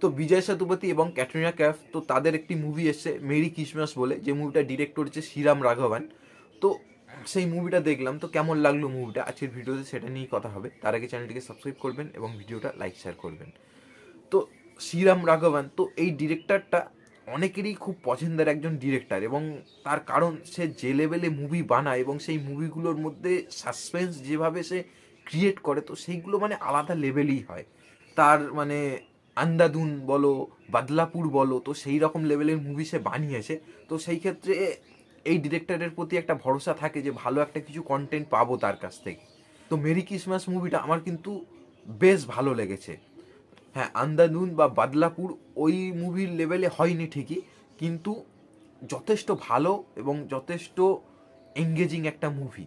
তো বিজয় সেতুপতি এবং ক্যাটরিনা ক্যাফ, তো তাদের একটি মুভি এসছে মেরি ক্রিসমাস বলে, যে মুভিটা ডিরেক্ট করেছে শ্রীরাম রাঘবান। তো সেই মুভিটা দেখলাম, তো কেমন লাগলো মুভিটা আজকের ভিডিওতে সেটা নিয়েই কথা হবে। তার আগে চ্যানেলটিকে সাবস্ক্রাইব করবেন এবং ভিডিওটা লাইক শেয়ার করবেন। তো শ্রীরাম রাঘবান, তো এই ডিরেক্টরটা অনেকেরই খুব পছন্দের একজন ডিরেক্টর, এবং তার কারণ সে যে লেভেলে মুভি বানায় এবং সেই মুভিগুলোর মধ্যে সাসপেন্স যেভাবে সে ক্রিয়েট করে, তো সেইগুলো মানে আলাদা লেভেলই হয়। তার মানে আন্ধাধুন বলো, বাদলাপুর বলো, তো সেই রকম লেভেলের মুভি সে বানিয়েছে। তো সেই ক্ষেত্রে এই ডিরেক্টরের প্রতি একটা ভরসা থাকে যে ভালো একটা কিছু কন্টেন্ট পাবো তার কাছ থেকে। তো মেরি ক্রিসমাস মুভিটা আমার কিন্তু বেশ ভালো লেগেছে। হ্যাঁ, আন্ধাধুন বা বাদলাপুর ওই মুভির লেভেলে হয়নি ঠিকই, কিন্তু যথেষ্ট ভালো এবং যথেষ্ট এঙ্গেজিং একটা মুভি।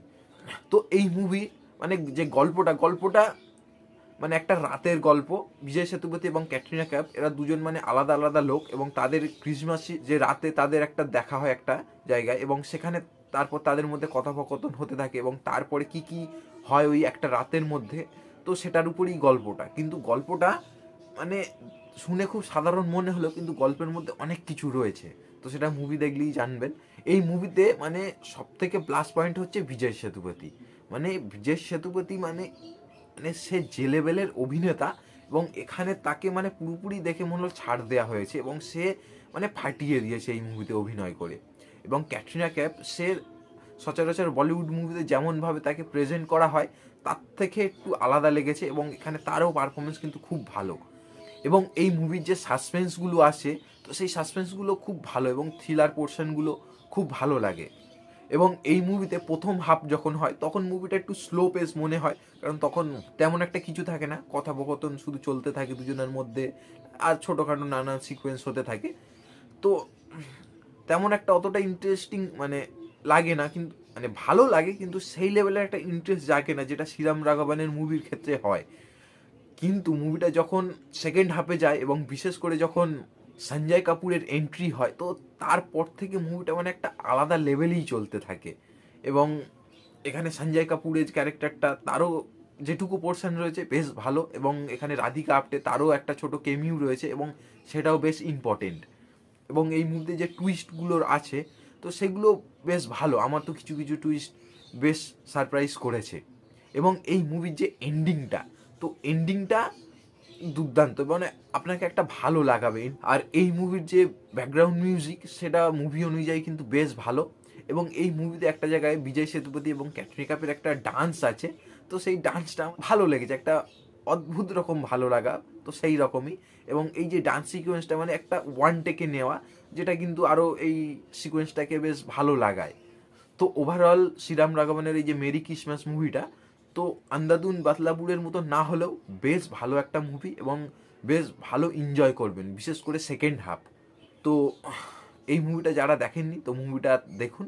তো এই মুভি মানে যে গল্পটা মানে একটা রাতের গল্প। বিজয় সেতুপতি এবং ক্যাটরিনা ক্যাফ এরা দুজন মানে আলাদা আলাদা লোক, এবং তাদের ক্রিসমাস যে রাতে তাদের একটা দেখা হয় একটা জায়গায়, এবং সেখানে তারপর তাদের মধ্যে কথোপকথন হতে থাকে, এবং তারপরে কি কি হয় ওই একটা রাতের মধ্যে, তো সেটার উপরেই গল্পটা। কিন্তু গল্পটা মানে শুনে খুব সাধারণ মনে হলেও কিন্তু গল্পের মধ্যে অনেক কিছু রয়েছে, তো সেটা মুভি দেখলেই জানবেন। এই মুভিতে মানে সব থেকে প্লাস পয়েন্ট হচ্ছে বিজয় সেতুপতি। মানে বিজয় সেতুপতি মানে মানে সে যে লেভেলের অভিনেতা, এবং এখানে তাকে মানে পুরোপুরি দেখে মনে হলো ছাড় দেওয়া হয়েছে, এবং সে মানে ফাটিয়ে দিয়েছে এই মুভিতে অভিনয় করে। এবং ক্যাটরিনা ক্যাফ, সে সচরাচর বলিউড মুভিতে যেমনভাবে তাকে প্রেজেন্ট করা হয় তার থেকে একটু আলাদা লেগেছে, এবং এখানে তারও পারফরমেন্স কিন্তু খুব ভালো। এবং এই মুভির যে সাসপেন্সগুলো আছে, তো সেই সাসপেন্সগুলো খুব ভালো, এবং থ্রিলার পোর্শনগুলো খুব ভালো লাগে। এবং এই মুভিতে প্রথম হাফ যখন হয় তখন মুভিটা একটু স্লো পেস মনে হয়, কারণ তখন তেমন একটা কিছু থাকে না, কথোপকথন শুধু চলতে থাকে দুজনের মধ্যে, আর ছোটোখাটো নানা সিকোয়েন্স হতে থাকে। তো তেমন একটা অতটা ইন্টারেস্টিং মানে লাগে না, কিন্তু মানে ভালো লাগে, কিন্তু সেই লেভেলের একটা ইন্টারেস্ট জাগে না যেটা শ্রীরাম রাঘবানের মুভির ক্ষেত্রে হয়। কিন্তু মুভিটা যখন সেকেন্ড হাফে যায়, এবং বিশেষ করে যখন সঞ্জয় কাপুরের এন্ট্রি হয়, তো তারপর থেকে মুভিটা মানে একটা আলাদা লেভেলেই চলতে থাকে। এবং এখানে সঞ্জয় কাপুরের ক্যারেক্টারটা, তারও যেটুকু পোর্শন রয়েছে বেশ ভালো, এবং এখানে রাধিকা আপ্টে, তারও একটা ছোট কেমিউ রয়েছে, এবং সেটাও বেশ ইম্পর্টেন্ট। এবং এই মুভিতে যে টুইস্টগুলোর আছে, তো সেগুলো বেশ ভালো, আমার তো কিছু কিছু টুইস্ট বেশ সারপ্রাইজ করেছে। এবং এই মুভির যে এন্ডিংটা, তো এন্ডিংটা দুর্দান্ত, মানে আপনাকে একটা ভালো লাগাবে। আর এই মুভির যে ব্যাকগ্রাউন্ড মিউজিক, সেটা মুভি অনুযায়ী কিন্তু বেশ ভালো। এবং এই মুভিতে একটা জায়গায় বিজয় সেতুপতি এবং ক্যাটরিনা কাপের একটা ডান্স আছে, তো সেই ডান্সটা ভালো লেগেছে, একটা অদ্ভুত রকম ভালো লাগা, তো সেই রকমই। এবং এই যে ডান্স সিকোয়েন্সটা মানে একটা ওয়ান টেকে নেওয়া, যেটা কিন্তু আরও এই সিকোয়েন্সটাকে বেশ ভালো লাগায়। তো ওভারঅল শ্রীরাম রাঘবানের এই যে মেরি ক্রিসমাস মুভিটা, তো আন্দাদুন বাতলাপুরের মতো না হলেও বেশ ভালো একটা মুভি, এবং বেশ ভালো এনজয় করবেন, বিশেষ করে সেকেন্ড হাফ। তো এই মুভিটা যারা দেখেননি, তো মুভিটা দেখুন,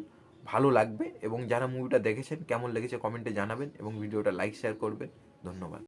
ভালো লাগবে। এবং যারা মুভিটা দেখেছেন কেমন লেগেছে কমেন্টে জানাবেন, এবং ভিডিওটা লাইক শেয়ার করবেন। ধন্যবাদ।